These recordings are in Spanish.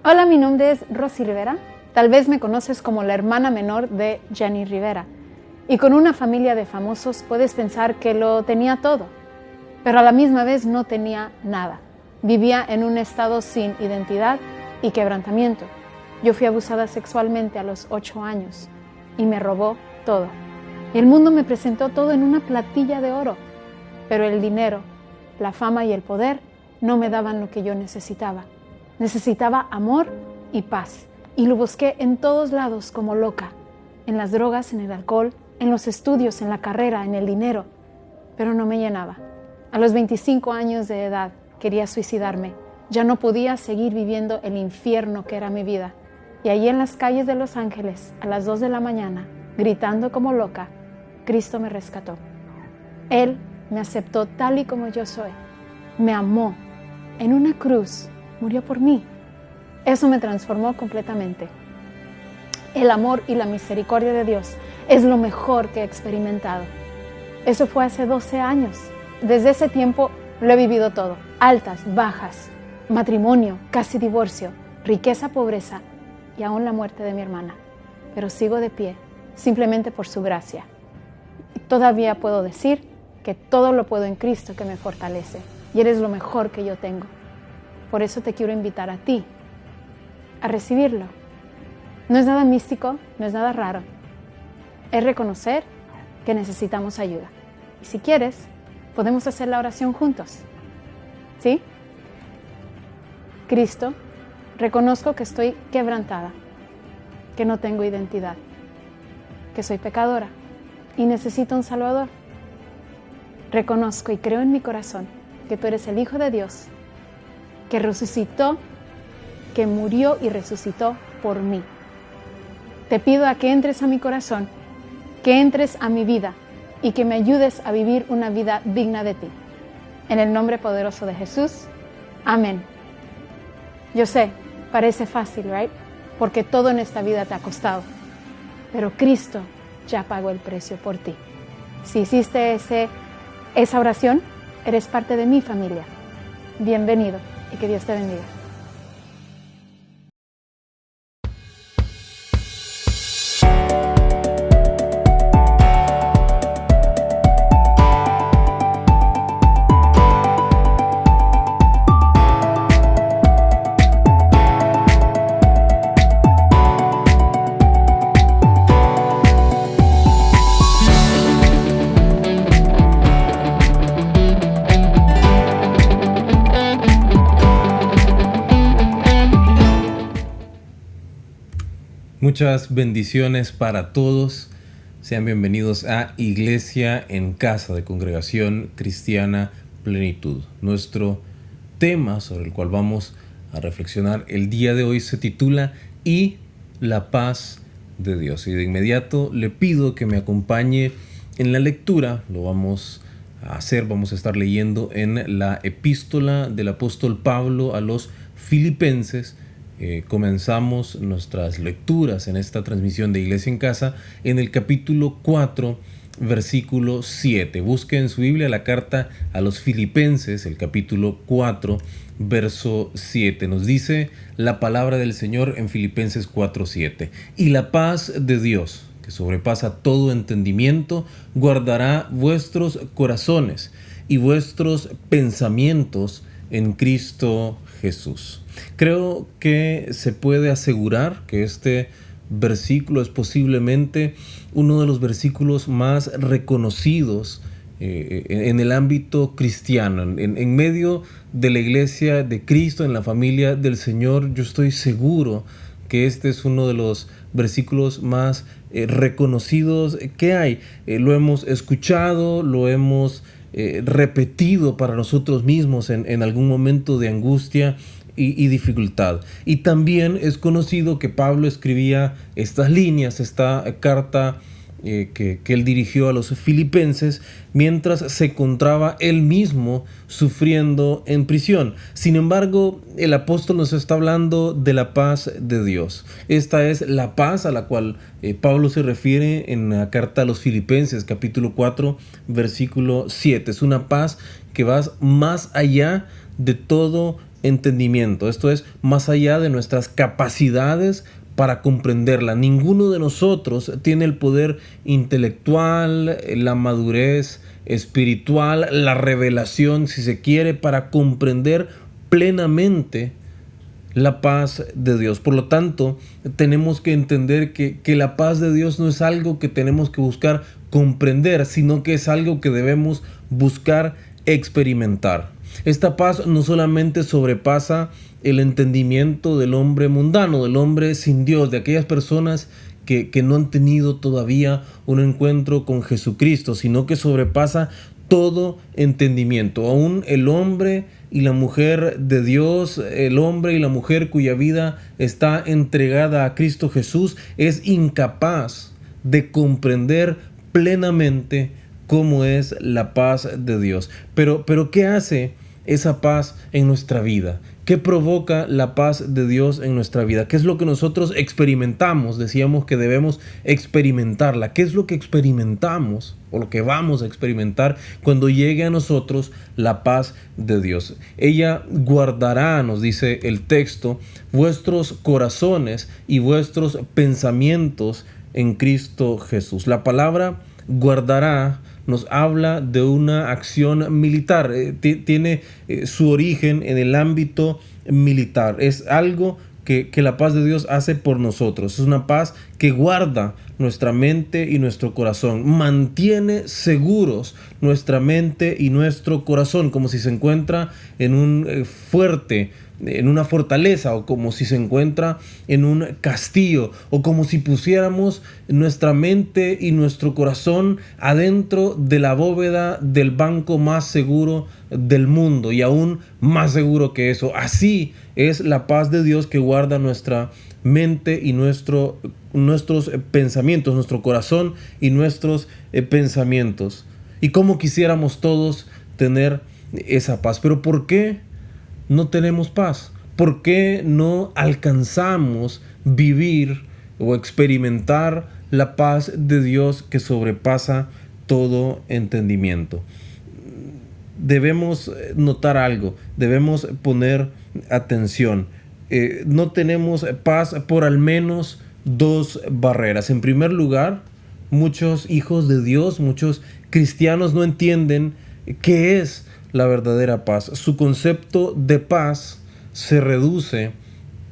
Hola, mi nombre es Rosy Rivera. Tal vez me conoces como la hermana menor de Jenny Rivera. Y con una familia de famosos puedes pensar que lo tenía todo, pero a la misma vez no tenía nada. Vivía en un estado sin identidad y quebrantamiento. Yo fui abusada sexualmente a los 8 años y me robó todo. Y el mundo me presentó todo en una platilla de oro, pero el dinero, la fama y el poder no me daban lo que yo necesitaba. Necesitaba amor y paz, y lo busqué en todos lados como loca, en las drogas, en el alcohol, en los estudios, en la carrera, en el dinero, pero no me llenaba. A los 25 años de edad quería suicidarme. Ya no podía seguir viviendo el infierno que era mi vida. Y allí en las calles de Los Ángeles, a las 2 de la mañana, gritando como loca, Cristo me rescató. Él me aceptó tal y como yo soy. Me amó. En una cruz murió por mí. Eso me transformó completamente. El amor y la misericordia de Dios es lo mejor que he experimentado. Eso fue hace 12 años. Desde ese tiempo lo he vivido todo. Altas, bajas, matrimonio, casi divorcio, riqueza, pobreza y aún la muerte de mi hermana. Pero sigo de pie, simplemente por su gracia. Y todavía puedo decir que todo lo puedo en Cristo que me fortalece. Y eres lo mejor que yo tengo. Por eso te quiero invitar a ti a recibirlo. No es nada místico, no es nada raro. Es reconocer que necesitamos ayuda. Y si quieres, podemos hacer la oración juntos. ¿Sí? Cristo, reconozco que estoy quebrantada, que no tengo identidad, que soy pecadora y necesito un Salvador. Reconozco y creo en mi corazón que tú eres el Hijo de Dios, que resucitó, que murió y resucitó por mí. Te pido a que entres a mi corazón, que entres a mi vida y que me ayudes a vivir una vida digna de ti. En el nombre poderoso de Jesús, amén. Yo sé, parece fácil, ¿right? Porque todo en esta vida te ha costado. Pero Cristo ya pagó el precio por ti. Si hiciste esa oración, eres parte de mi familia. Bienvenido y que Dios te bendiga. Muchas bendiciones para todos. Sean bienvenidos a Iglesia en Casa de Congregación Cristiana Plenitud. Nuestro tema sobre el cual vamos a reflexionar el día de hoy se titula Y la paz de Dios. Y de inmediato le pido que me acompañe en la lectura. Lo vamos a hacer, vamos a estar leyendo en la epístola del apóstol Pablo a los Filipenses. Comenzamos nuestras lecturas en esta transmisión de Iglesia en Casa en el capítulo 4, versículo 7. Busque en su Biblia la carta a los Filipenses, el capítulo 4, verso 7. Nos dice la palabra del Señor en Filipenses 4, 7. Y la paz de Dios, que sobrepasa todo entendimiento, guardará vuestros corazones y vuestros pensamientos en Cristo Jesús. Creo que se puede asegurar que este versículo es posiblemente uno de los versículos más reconocidos en el ámbito cristiano. En medio de la iglesia de Cristo, en la familia del Señor, yo estoy seguro que este es uno de los versículos más reconocidos que hay. Lo hemos escuchado, lo hemos repetido para nosotros mismos en algún momento de angustia y dificultad. Y también es conocido que Pablo escribía estas líneas, esta carta que él dirigió a los filipenses mientras se encontraba él mismo sufriendo en prisión. Sin embargo, el apóstol nos está hablando de la paz de Dios. Esta es la paz a la cual Pablo se refiere en la carta a los Filipenses, capítulo 4, versículo 7. Es una paz que va más allá de todo entendimiento. Esto es más allá de nuestras capacidades para comprenderla. Ninguno de nosotros tiene el poder intelectual, la madurez espiritual, la revelación, si se quiere, para comprender plenamente la paz de Dios. Por lo tanto, tenemos que entender que la paz de Dios no es algo que tenemos que buscar comprender, sino que es algo que debemos buscar experimentar. Esta paz no solamente sobrepasa el entendimiento del hombre mundano, del hombre sin Dios, de aquellas personas que no han tenido todavía un encuentro con Jesucristo, sino que sobrepasa todo entendimiento. Aún el hombre y la mujer de Dios, el hombre y la mujer cuya vida está entregada a Cristo Jesús, es incapaz de comprender plenamente cómo es la paz de Dios. Pero ¿qué hace esa paz en nuestra vida? ¿Qué provoca la paz de Dios en nuestra vida? ¿Qué es lo que nosotros experimentamos? Decíamos que debemos experimentarla. ¿Qué es lo que experimentamos o lo que vamos a experimentar cuando llegue a nosotros la paz de Dios? Ella guardará, nos dice el texto, vuestros corazones y vuestros pensamientos en Cristo Jesús. La palabra guardará nos habla de una acción militar, tiene su origen en el ámbito militar. Es algo que la paz de Dios hace por nosotros. Es una paz que guarda nuestra mente y nuestro corazón, mantiene seguros nuestra mente y nuestro corazón, como si se encuentra en un fuerte, en una fortaleza, o como si se encuentra en un castillo, o como si pusiéramos nuestra mente y nuestro corazón adentro de la bóveda del banco más seguro del mundo, y aún más seguro que eso. Así es la paz de Dios que guarda nuestra mente y nuestros pensamientos, nuestro corazón y nuestros pensamientos. Y cómo quisiéramos todos tener esa paz. Pero ¿por qué no tenemos paz? ¿Por qué no alcanzamos vivir o experimentar la paz de Dios que sobrepasa todo entendimiento? Debemos notar algo, debemos poner atención. No tenemos paz por al menos dos barreras. En primer lugar, muchos hijos de Dios, muchos cristianos no entienden qué es la verdadera paz. Su concepto de paz se reduce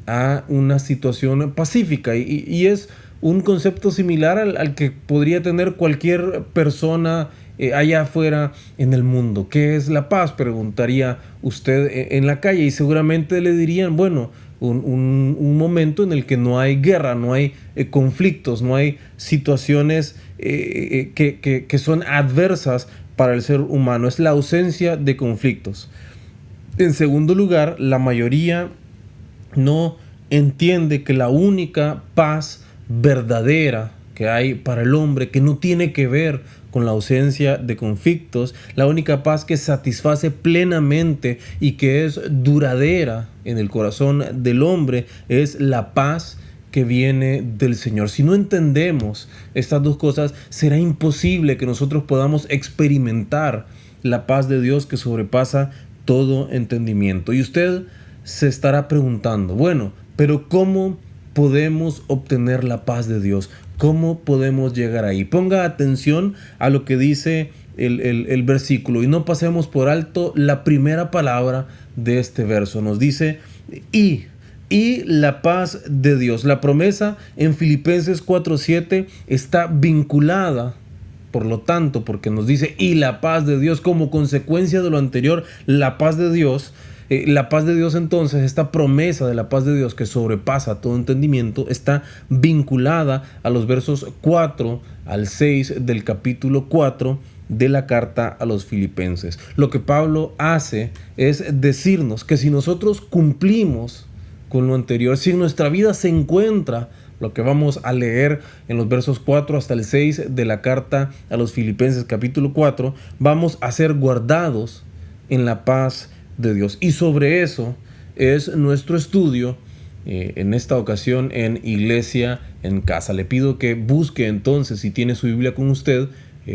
a una situación pacífica y es un concepto similar al que podría tener cualquier persona allá afuera en el mundo. ¿Qué es la paz?, preguntaría usted en la calle, y seguramente le dirían, bueno, un momento en el que no hay guerra, no hay conflictos, no hay situaciones que son adversas para el ser humano. Es la ausencia de conflictos. En segundo lugar, la mayoría no entiende que la única paz verdadera que hay para el hombre, que no tiene que ver con la ausencia de conflictos, la única paz que satisface plenamente y que es duradera en el corazón del hombre, es la paz que viene del Señor. Si no entendemos estas dos cosas, será imposible que nosotros podamos experimentar la paz de Dios que sobrepasa todo entendimiento. Y usted se estará preguntando, bueno, pero ¿cómo podemos obtener la paz de Dios? ¿Cómo podemos llegar ahí? Ponga atención a lo que dice el versículo y no pasemos por alto la primera palabra de este verso. Nos dice y la paz de Dios. La promesa en Filipenses 4:7 está vinculada, por lo tanto, porque nos dice y la paz de Dios, como consecuencia de lo anterior, la paz de Dios. La paz de Dios, entonces, esta promesa de la paz de Dios que sobrepasa todo entendimiento, está vinculada a los versos 4 al 6 del capítulo 4 de la carta a los Filipenses. Lo que Pablo hace es decirnos que si nosotros cumplimos con lo anterior, si en nuestra vida se encuentra lo que vamos a leer en los versos 4 hasta el 6 de la carta a los Filipenses capítulo 4, vamos a ser guardados en la paz de Dios. Y sobre eso es nuestro estudio en esta ocasión en Iglesia en Casa. Le pido que busque entonces, si tiene su Biblia con usted,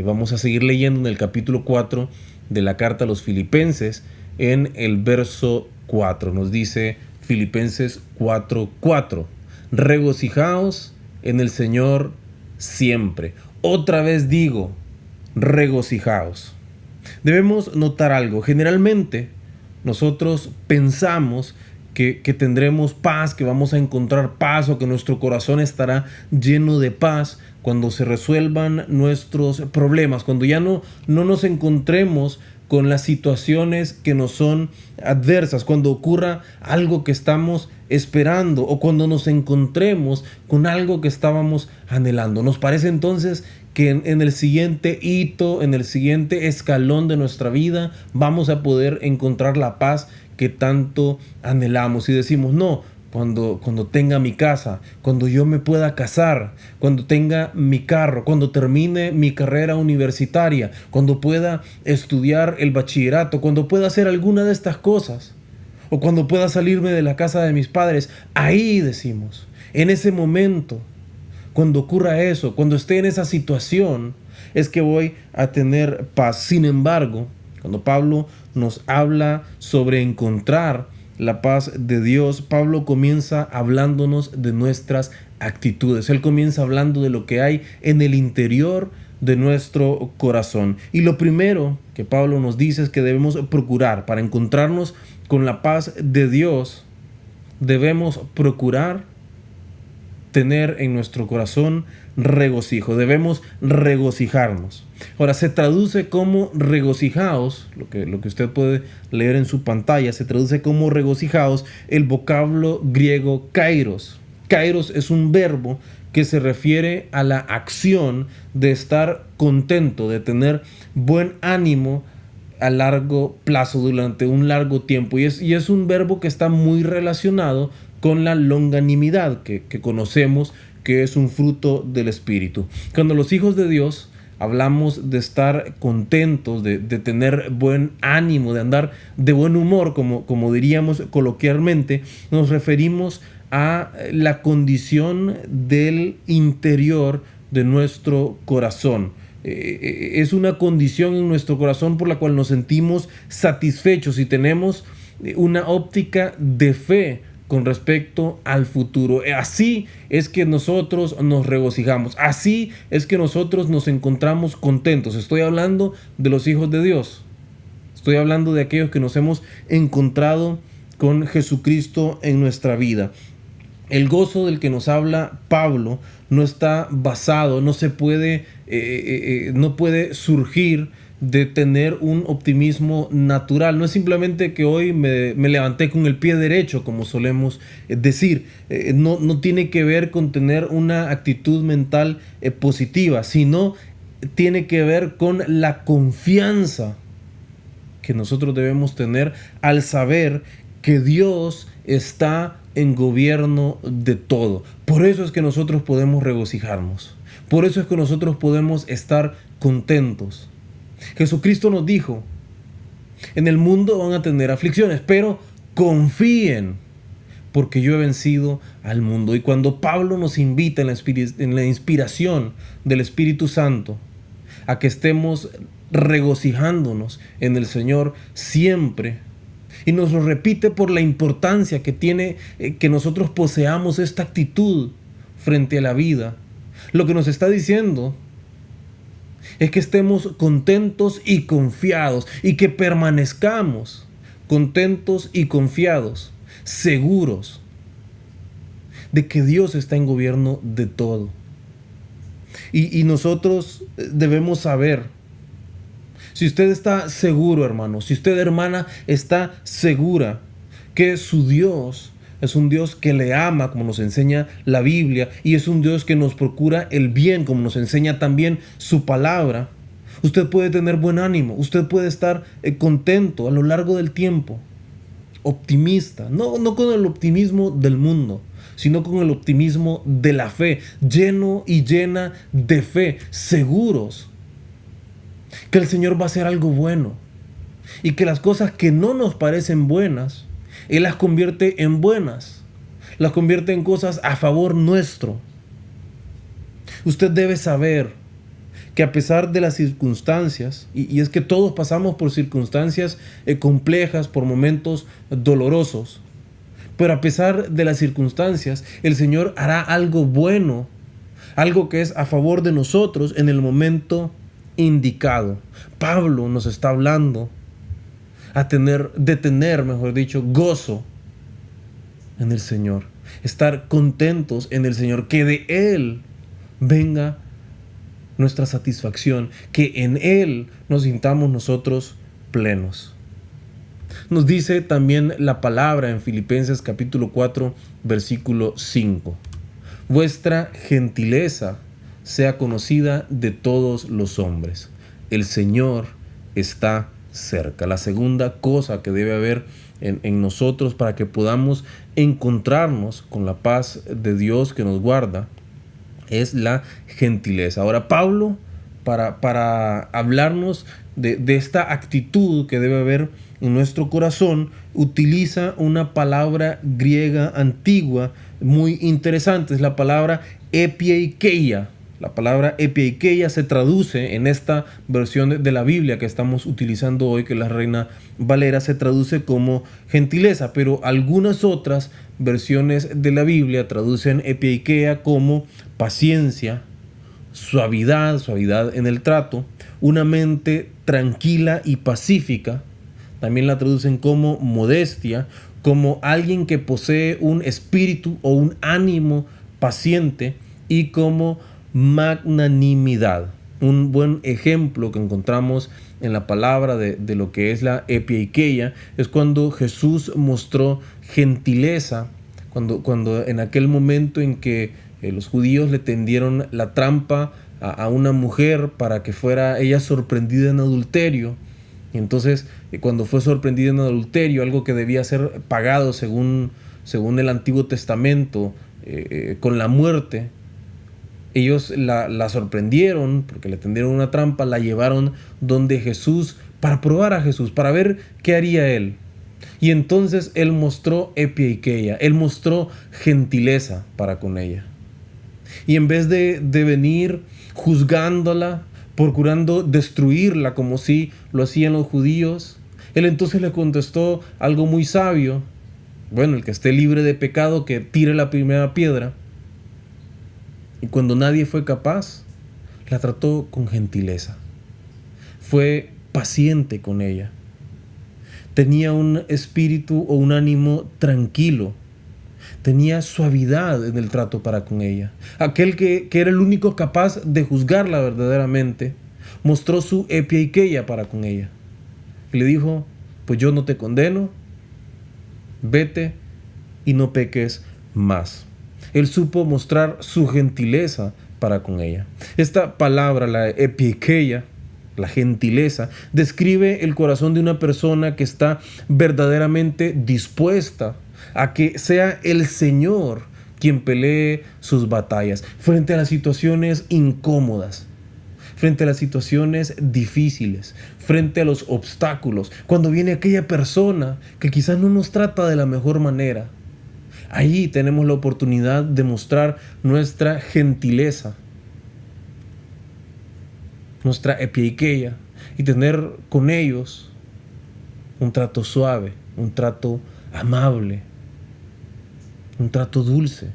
vamos a seguir leyendo en el capítulo 4 de la carta a los Filipenses, en el verso 4. Nos dice Filipenses 4:4. Regocijaos en el Señor siempre. Otra vez digo, regocijaos. Debemos notar algo. Generalmente nosotros pensamos que tendremos paz, que vamos a encontrar paz o que nuestro corazón estará lleno de paz cuando se resuelvan nuestros problemas, cuando ya no nos encontremos con las situaciones que nos son adversas, cuando ocurra algo que estamos esperando o cuando nos encontremos con algo que estábamos anhelando. Nos parece entonces que en el siguiente hito, en el siguiente escalón de nuestra vida, vamos a poder encontrar la paz que tanto anhelamos y decimos, no, cuando tenga mi casa, cuando yo me pueda casar, cuando tenga mi carro, cuando termine mi carrera universitaria, cuando pueda estudiar el bachillerato, cuando pueda hacer alguna de estas cosas, o cuando pueda salirme de la casa de mis padres, ahí decimos, en ese momento, cuando ocurra eso, cuando esté en esa situación, es que voy a tener paz. Sin embargo, cuando Pablo nos habla sobre encontrar la paz de Dios, Pablo comienza hablándonos de nuestras actitudes. Él comienza hablando de lo que hay en el interior de nuestro corazón. Y lo primero que Pablo nos dice es que debemos procurar, para encontrarnos con la paz de Dios, debemos procurar tener en nuestro corazón regocijo. Debemos regocijarnos. Ahora, se traduce como regocijaos, lo que usted puede leer en su pantalla, se traduce como regocijaos el vocablo griego kairos. Kairos es un verbo que se refiere a la acción de estar contento, de tener buen ánimo a largo plazo, durante un largo tiempo. Y es un verbo que está muy relacionado con la longanimidad que conocemos, que es un fruto del Espíritu. Cuando los hijos de Dios hablamos de estar contentos, de tener buen ánimo, de andar de buen humor, como diríamos coloquialmente, nos referimos a la condición del interior de nuestro corazón. Es una condición en nuestro corazón por la cual nos sentimos satisfechos y tenemos una óptica de fe con respecto al futuro. Así es que nosotros nos regocijamos. Así es que nosotros nos encontramos contentos. Estoy hablando de los hijos de Dios. Estoy hablando de aquellos que nos hemos encontrado con Jesucristo en nuestra vida. El gozo del que nos habla Pablo no está basado, no puede surgir de tener un optimismo natural. No es simplemente que hoy me levanté con el pie derecho, como solemos decir. No tiene que ver con tener una actitud mental positiva, sino tiene que ver con la confianza que nosotros debemos tener al saber que Dios está en gobierno de todo. Por eso es que nosotros podemos regocijarnos. Por eso es que nosotros podemos estar contentos. Jesucristo nos dijo, en el mundo van a tener aflicciones, pero confíen, porque yo he vencido al mundo. Y cuando Pablo nos invita en la inspiración del Espíritu Santo a que estemos regocijándonos en el Señor siempre, y nos lo repite por la importancia que tiene que nosotros poseamos esta actitud frente a la vida, lo que nos está diciendo es que estemos contentos y confiados y que permanezcamos contentos y confiados, seguros de que Dios está en gobierno de todo. Y nosotros debemos saber, si usted está seguro, hermano, si usted, hermana, está segura que su Dios es un Dios que le ama, como nos enseña la Biblia, y es un Dios que nos procura el bien, como nos enseña también su palabra, usted puede tener buen ánimo, usted puede estar contento a lo largo del tiempo, optimista, no con el optimismo del mundo, sino con el optimismo de la fe, lleno y llena de fe, seguros que el Señor va a hacer algo bueno y que las cosas que no nos parecen buenas, Él las convierte en buenas, las convierte en cosas a favor nuestro. Usted debe saber que a pesar de las circunstancias, y es que todos pasamos por circunstancias complejas, por momentos dolorosos, pero a pesar de las circunstancias, el Señor hará algo bueno, algo que es a favor de nosotros en el momento indicado. Pablo nos está hablando de tener, mejor dicho, gozo en el Señor, estar contentos en el Señor, que de Él venga nuestra satisfacción, que en Él nos sintamos nosotros plenos. Nos dice también la palabra en Filipenses capítulo 4, versículo 5. Vuestra gentileza sea conocida de todos los hombres. El Señor está cerca. La segunda cosa que debe haber en nosotros para que podamos encontrarnos con la paz de Dios que nos guarda es la gentileza. Ahora Pablo, para hablarnos de esta actitud que debe haber en nuestro corazón, utiliza una palabra griega antigua muy interesante. Es la palabra epieikeia. La palabra epieikeia se traduce en esta versión de la Biblia que estamos utilizando hoy, que es la Reina Valera, se traduce como gentileza, pero algunas otras versiones de la Biblia traducen epieikeia como paciencia, suavidad en el trato, una mente tranquila y pacífica. También la traducen como modestia, como alguien que posee un espíritu o un ánimo paciente, y como magnanimidad. Un buen ejemplo que encontramos en la palabra de lo que es la epieikeia es cuando Jesús mostró gentileza, cuando en aquel momento en que los judíos le tendieron la trampa a una mujer para que fuera ella sorprendida en adulterio. Y entonces, cuando fue sorprendida en adulterio, algo que debía ser pagado según el Antiguo Testamento, con la muerte, ellos la sorprendieron porque le tendieron una trampa, la llevaron donde Jesús para probar a Jesús, para ver qué haría él. Y entonces él mostró epieikeia, él mostró gentileza para con ella. Y en vez de venir juzgándola, procurando destruirla como si lo hacían los judíos, él entonces le contestó algo muy sabio. Bueno, el que esté libre de pecado, que tire la primera piedra. Y cuando nadie fue capaz, la trató con gentileza. Fue paciente con ella. Tenía un espíritu o un ánimo tranquilo. Tenía suavidad en el trato para con ella. Aquel que era el único capaz de juzgarla verdaderamente, mostró su epieikeia para con ella. Y le dijo, pues yo no te condeno, vete y no peques más. Él supo mostrar su gentileza para con ella. Esta palabra, la epieikeia, la gentileza, describe el corazón de una persona que está verdaderamente dispuesta a que sea el Señor quien pelee sus batallas frente a las situaciones incómodas, frente a las situaciones difíciles, frente a los obstáculos. Cuando viene aquella persona que quizás no nos trata de la mejor manera, ahí tenemos la oportunidad de mostrar nuestra gentileza, nuestra epieikeia, y tener con ellos un trato suave, un trato amable, un trato dulce.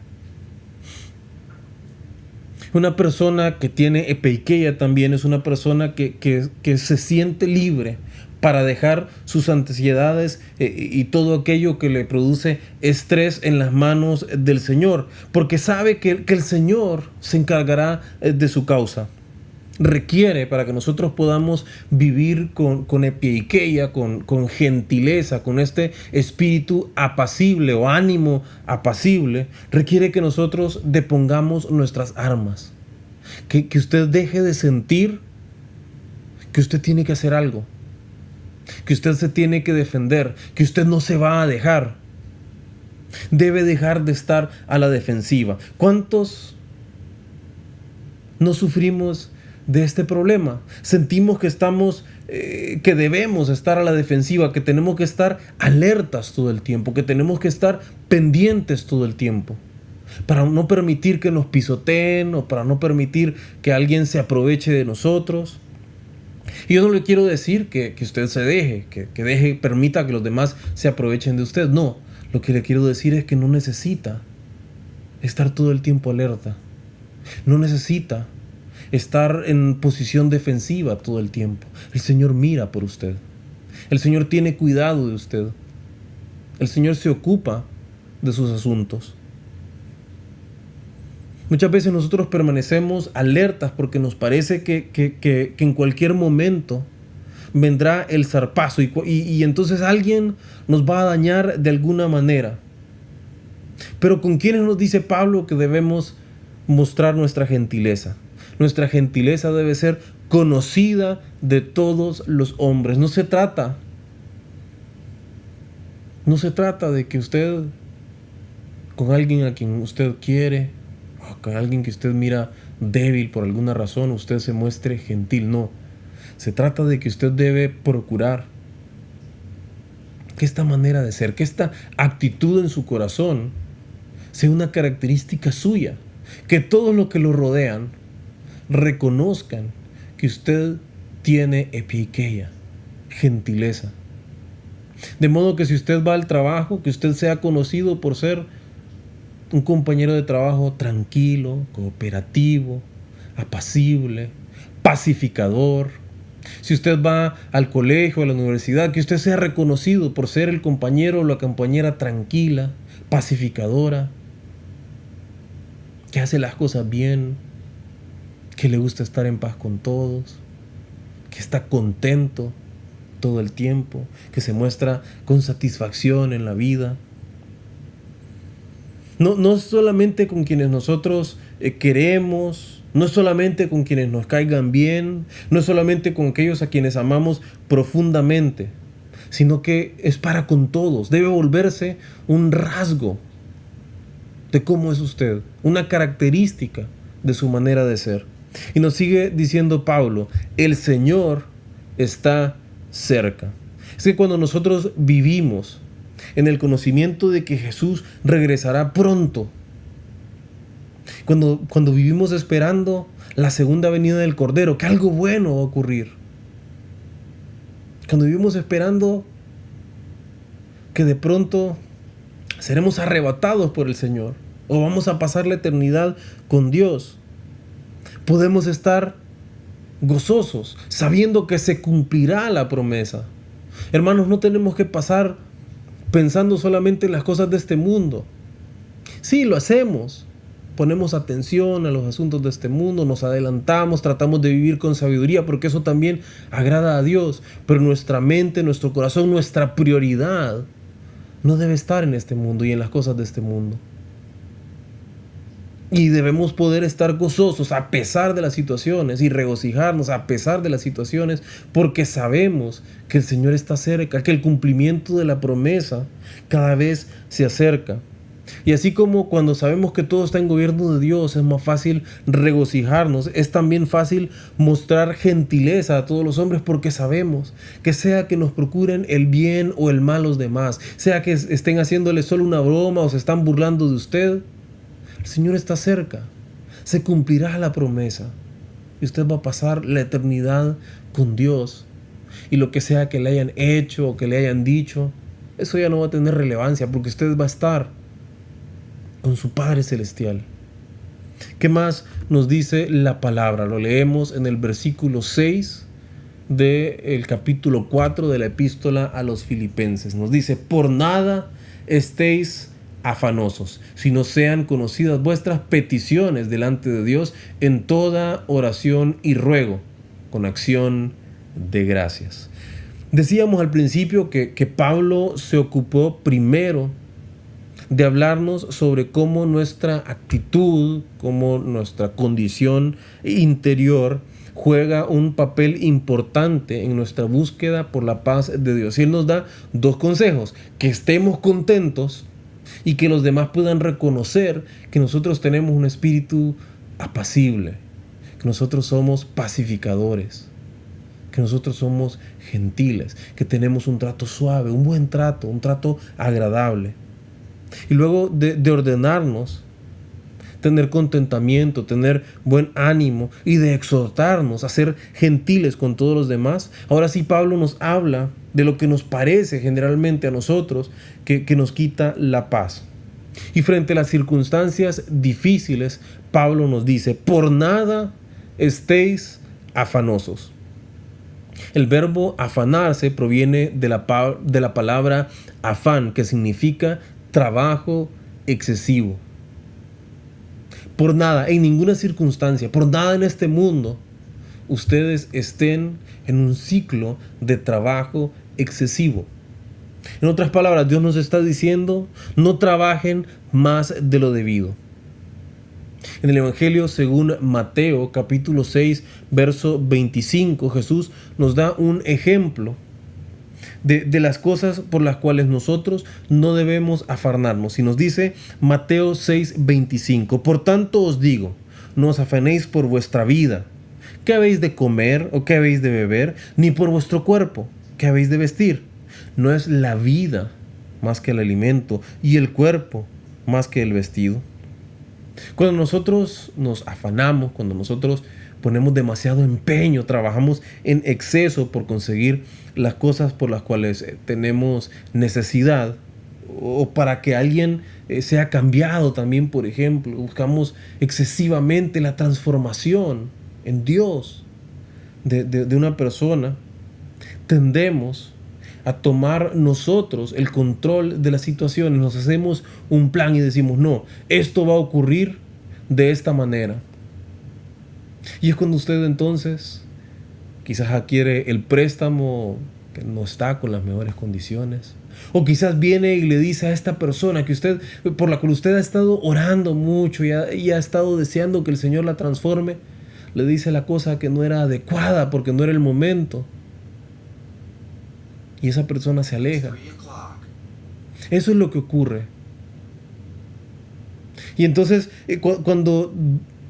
Una persona que tiene epieikeia también es una persona que se siente libre para dejar sus ansiedades y todo aquello que le produce estrés en las manos del Señor, porque sabe que el Señor se encargará de su causa. Requiere, para que nosotros podamos vivir con epieikeia, con gentileza, con este espíritu apacible o ánimo apacible, requiere que nosotros depongamos nuestras armas. Que usted deje de sentir que usted tiene que hacer algo, que usted se tiene que defender, que usted no se va a dejar. Debe dejar de estar a la defensiva. ¿Cuántos no sufrimos de este problema? Sentimos que que debemos estar a la defensiva, que tenemos que estar alertas todo el tiempo, que tenemos que estar pendientes todo el tiempo. para no permitir que nos pisoteen o para no permitir que alguien se aproveche de nosotros. Y yo no le quiero decir que usted se deje, que permita que los demás se aprovechen de usted. No, lo que le quiero decir es que no necesita estar todo el tiempo alerta. No necesita estar en posición defensiva todo el tiempo. El Señor mira por usted. El Señor tiene cuidado de usted. El Señor se ocupa de sus asuntos. Muchas veces nosotros permanecemos alertas porque nos parece que en cualquier momento vendrá el zarpazo y entonces alguien nos va a dañar de alguna manera. Pero ¿con quiénes nos dice Pablo que debemos mostrar nuestra gentileza? Nuestra gentileza debe ser conocida de todos los hombres. No se trata de que usted, con alguien a quien usted quiere, o con alguien que usted mira débil por alguna razón, usted se muestre gentil. No. Se trata de que usted debe procurar que esta manera de ser, que esta actitud en su corazón sea una característica suya. Que todos los que lo rodean reconozcan que usted tiene epikeia, gentileza. De modo que si usted va al trabajo, que usted sea conocido por ser un compañero de trabajo tranquilo, cooperativo, apacible, pacificador. Si usted va al colegio, a la universidad, que usted sea reconocido por ser el compañero o la compañera tranquila, pacificadora, que hace las cosas bien, que le gusta estar en paz con todos, que está contento todo el tiempo, que se muestra con satisfacción en la vida. No solamente con quienes nosotros queremos, no solamente con quienes nos caigan bien, no solamente con aquellos a quienes amamos profundamente, sino que es para con todos. Debe volverse un rasgo de cómo es usted, una característica de su manera de ser. Y nos sigue diciendo Pablo, el Señor está cerca. Es que cuando nosotros vivimos en el conocimiento de que Jesús regresará pronto, cuando vivimos esperando la segunda venida del Cordero, que algo bueno va a ocurrir, cuando vivimos esperando que de pronto seremos arrebatados por el Señor o vamos a pasar la eternidad con Dios, podemos estar gozosos sabiendo que se cumplirá la promesa. Hermanos, no tenemos que pasar pensando solamente en las cosas de este mundo. Sí, lo hacemos. Ponemos atención a los asuntos de este mundo, nos adelantamos, tratamos de vivir con sabiduría porque eso también agrada a Dios. Pero nuestra mente, nuestro corazón, nuestra prioridad no debe estar en este mundo y en las cosas de este mundo. Y debemos poder estar gozosos a pesar de las situaciones y regocijarnos a pesar de las situaciones porque sabemos que el Señor está cerca, que el cumplimiento de la promesa cada vez se acerca. Y así como cuando sabemos que todo está en gobierno de Dios es más fácil regocijarnos, es también fácil mostrar gentileza a todos los hombres porque sabemos que sea que nos procuren el bien o el mal los demás, sea que estén haciéndole solo una broma o se están burlando de usted, el Señor está cerca, se cumplirá la promesa y usted va a pasar la eternidad con Dios. Y lo que sea que le hayan hecho o que le hayan dicho, eso ya no va a tener relevancia porque usted va a estar con su Padre Celestial. ¿Qué más nos dice la palabra? Lo leemos en el versículo 6 del capítulo 4 de la epístola a los Filipenses. Nos dice, por nada estéis afanosos, sino sean conocidas vuestras peticiones delante de Dios en toda oración y ruego, con acción de gracias. Decíamos al principio que Pablo se ocupó primero de hablarnos sobre cómo nuestra actitud, cómo nuestra condición interior juega un papel importante en nuestra búsqueda por la paz de Dios. Y él nos da dos consejos: que estemos contentos y que los demás puedan reconocer que nosotros tenemos un espíritu apacible, que nosotros somos pacificadores, que nosotros somos gentiles, que tenemos un trato suave, un buen trato, un trato agradable. Y luego de ordenarnos tener contentamiento, tener buen ánimo y de exhortarnos a ser gentiles con todos los demás. Ahora sí, Pablo nos habla de lo que nos parece generalmente a nosotros que nos quita la paz. Y frente a las circunstancias difíciles, Pablo nos dice: por nada estéis afanosos. El verbo afanarse proviene de la palabra afán, que significa trabajo excesivo. Por nada, en ninguna circunstancia, por nada en este mundo, ustedes estén en un ciclo de trabajo excesivo. En otras palabras, Dios nos está diciendo: no trabajen más de lo debido. En el Evangelio según Mateo, capítulo 6, verso 25, Jesús nos da un ejemplo de las cosas por las cuales nosotros no debemos afanarnos. Y nos dice Mateo 6, 25: por tanto os digo, no os afanéis por vuestra vida, qué habéis de comer o qué habéis de beber, ni por vuestro cuerpo, qué habéis de vestir. ¿No es la vida más que el alimento y el cuerpo más que el vestido? Cuando nosotros nos afanamos, cuando nosotros ponemos demasiado empeño, trabajamos en exceso por conseguir las cosas por las cuales tenemos necesidad, o para que alguien sea cambiado también, por ejemplo, buscamos excesivamente la transformación en Dios de una persona, tendemos a tomar nosotros el control de las situaciones. Nos hacemos un plan y decimos: no, esto va a ocurrir de esta manera. Y es cuando usted entonces quizás adquiere el préstamo que no está con las mejores condiciones, o quizás viene y le dice a esta persona por la cual usted ha estado orando mucho y ha estado deseando que el Señor la transforme, le dice la cosa que no era adecuada porque no era el momento. Y esa persona se aleja. Eso es lo que ocurre. Y entonces, cuando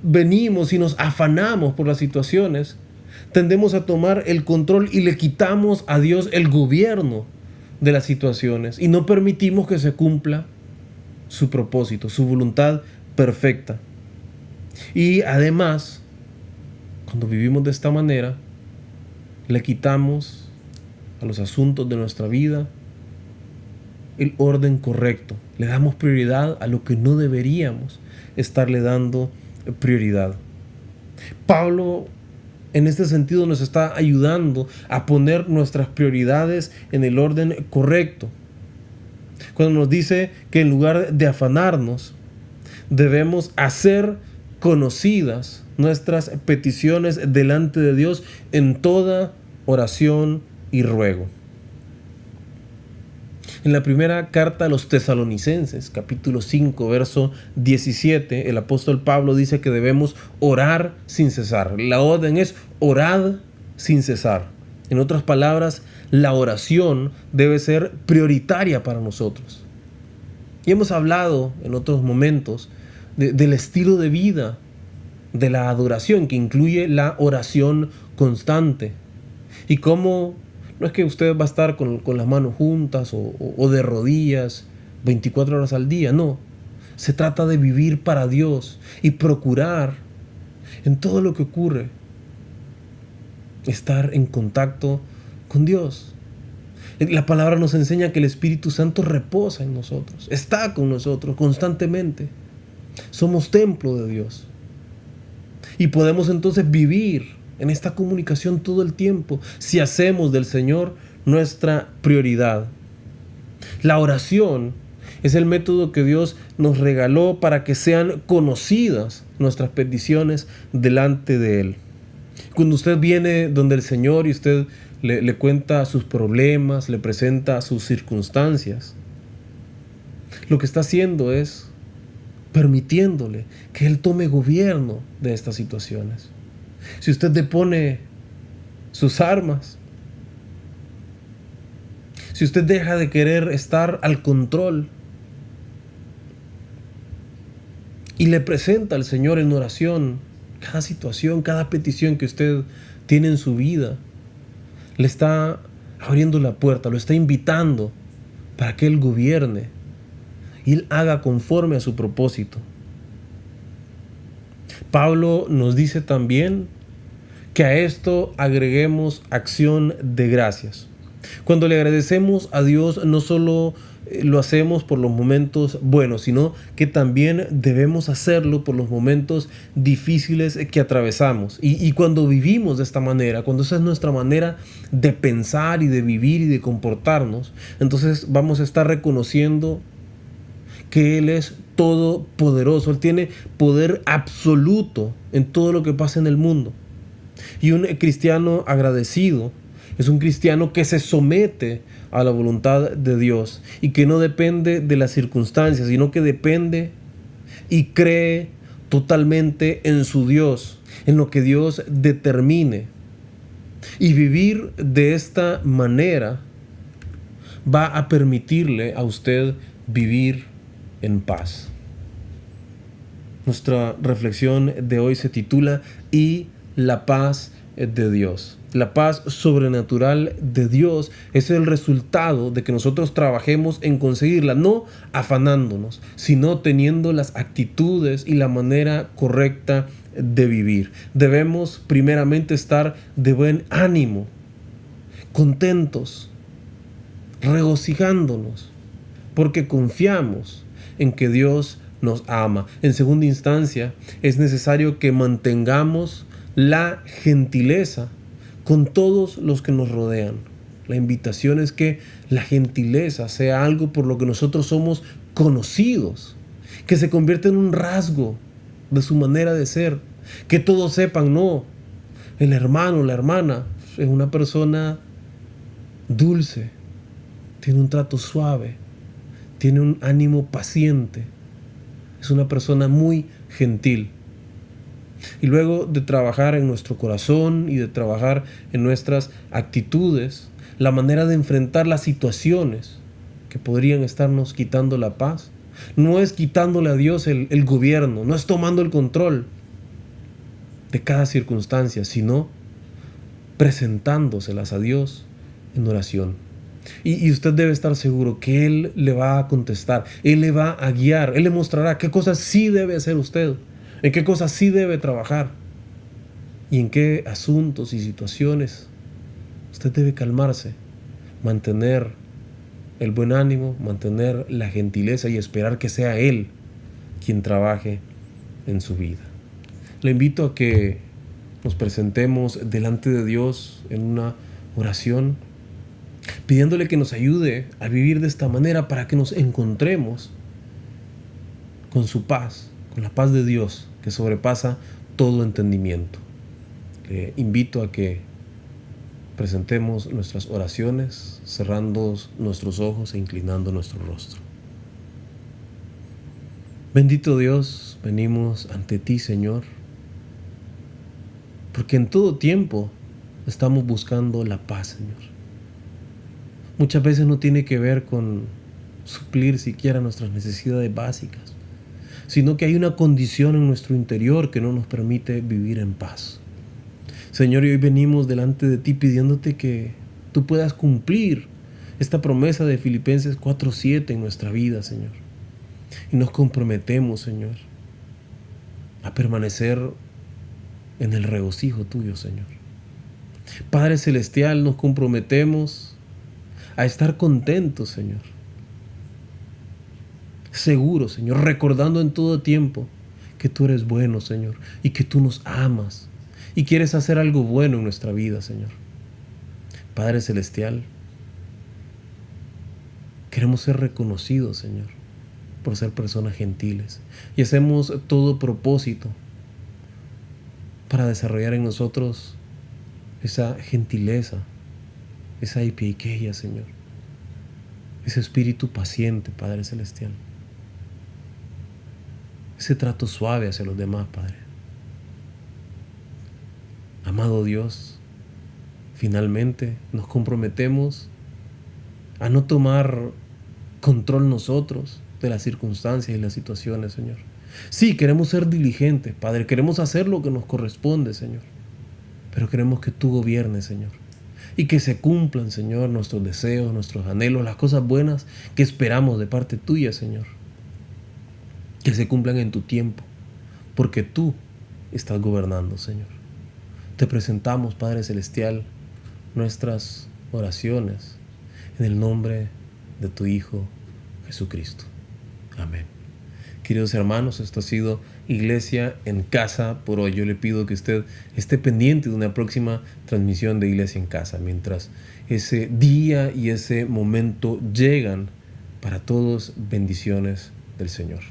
venimos y nos afanamos por las situaciones, tendemos a tomar el control y le quitamos a Dios el gobierno de las situaciones y no permitimos que se cumpla su propósito, su voluntad perfecta. Y además, cuando vivimos de esta manera, le quitamos a los asuntos de nuestra vida el orden correcto. Le damos prioridad a lo que no deberíamos estarle dando prioridad. Pablo, en este sentido, nos está ayudando a poner nuestras prioridades en el orden correcto. Cuando nos dice que en lugar de afanarnos, debemos hacer conocidas nuestras peticiones delante de Dios en toda oración y ruego. En la primera carta a los Tesalonicenses, capítulo 5, verso 17, el apóstol Pablo dice que debemos orar sin cesar. La orden es: orad sin cesar. En otras palabras, la oración debe ser prioritaria para nosotros. Y hemos hablado en otros momentos del estilo de vida de la adoración, que incluye la oración constante. Y cómo no es que usted va a estar con las manos juntas o de rodillas 24 horas al día, no. Se trata de vivir para Dios y procurar en todo lo que ocurre estar en contacto con Dios. La palabra nos enseña que el Espíritu Santo reposa en nosotros, está con nosotros constantemente. Somos templo de Dios. Y podemos entonces vivir en esta comunicación todo el tiempo si hacemos del Señor nuestra prioridad. La oración es el método que Dios nos regaló para que sean conocidas nuestras peticiones delante de Él. Cuando usted viene donde el Señor y usted le cuenta sus problemas, le presenta sus circunstancias, lo que está haciendo es permitiéndole que Él tome gobierno de estas situaciones. Si usted depone sus armas, si usted deja de querer estar al control y le presenta al Señor en oración cada situación, cada petición que usted tiene en su vida, le está abriendo la puerta, lo está invitando para que Él gobierne y Él haga conforme a su propósito. Pablo nos dice también que a esto agreguemos acción de gracias. Cuando le agradecemos a Dios, no solo lo hacemos por los momentos buenos, sino que también debemos hacerlo por los momentos difíciles que atravesamos. Y cuando vivimos de esta manera, cuando esa es nuestra manera de pensar y de vivir y de comportarnos, entonces vamos a estar reconociendo que Él es todopoderoso. Él tiene poder absoluto en todo lo que pasa en el mundo. Y un cristiano agradecido es un cristiano que se somete a la voluntad de Dios y que no depende de las circunstancias, sino que depende y cree totalmente en su Dios, en lo que Dios determine. Y vivir de esta manera va a permitirle a usted vivir en paz. Nuestra reflexión de hoy se titula "Y la paz de Dios". La paz sobrenatural de Dios es el resultado de que nosotros trabajemos en conseguirla, no afanándonos, sino teniendo las actitudes y la manera correcta de vivir. Debemos primeramente estar de buen ánimo, contentos, regocijándonos, porque confiamos en que Dios nos ama. En segunda instancia, es necesario que mantengamos la gentileza con todos los que nos rodean. La invitación es que la gentileza sea algo por lo que nosotros somos conocidos, que se convierta en un rasgo de su manera de ser, que todos sepan, no, el hermano, la hermana es una persona dulce, tiene un trato suave, tiene un ánimo paciente, es una persona muy gentil. Y luego de trabajar en nuestro corazón y de trabajar en nuestras actitudes, la manera de enfrentar las situaciones que podrían estarnos quitando la paz, no es quitándole a Dios el gobierno, no es tomando el control de cada circunstancia, sino presentándoselas a Dios en oración. Y usted debe estar seguro que Él le va a contestar, Él le va a guiar, Él le mostrará qué cosas sí debe hacer usted, en qué cosas sí debe trabajar y en qué asuntos y situaciones usted debe calmarse, mantener el buen ánimo, mantener la gentileza y esperar que sea Él quien trabaje en su vida. Le invito a que nos presentemos delante de Dios en una oración, pidiéndole que nos ayude a vivir de esta manera para que nos encontremos con su paz, con la paz de Dios que sobrepasa todo entendimiento. Le invito a que presentemos nuestras oraciones cerrando nuestros ojos e inclinando nuestro rostro. Bendito Dios, venimos ante ti, Señor, porque en todo tiempo estamos buscando la paz, Señor. Muchas veces no tiene que ver con suplir siquiera nuestras necesidades básicas, sino que hay una condición en nuestro interior que no nos permite vivir en paz. Señor, y hoy venimos delante de ti pidiéndote que tú puedas cumplir esta promesa de Filipenses 4:7 en nuestra vida, Señor. Y nos comprometemos, Señor, a permanecer en el regocijo tuyo, Señor. Padre Celestial, nos comprometemos a estar contentos, Señor. Seguros, Señor, recordando en todo tiempo que tú eres bueno, Señor, y que tú nos amas y quieres hacer algo bueno en nuestra vida, Señor. Padre Celestial, queremos ser reconocidos, Señor, por ser personas gentiles, y hacemos todo propósito para desarrollar en nosotros esa gentileza, esa epiqueia, Señor, ese espíritu paciente, Padre Celestial, ese trato suave hacia los demás, Padre. Amado Dios, finalmente nos comprometemos a no tomar control nosotros de las circunstancias y las situaciones, Señor. Sí, queremos ser diligentes, Padre, queremos hacer lo que nos corresponde, Señor, pero queremos que tú gobiernes, Señor, y que se cumplan, Señor, nuestros deseos, nuestros anhelos, las cosas buenas que esperamos de parte tuya, Señor, que se cumplan en tu tiempo, porque tú estás gobernando, Señor. Te presentamos, Padre Celestial, nuestras oraciones en el nombre de tu Hijo Jesucristo. Amén. Queridos hermanos, esto ha sido Iglesia en Casa por hoy. Yo le pido que usted esté pendiente de una próxima transmisión de Iglesia en Casa, mientras ese día y ese momento llegan. Para todos, bendiciones del Señor.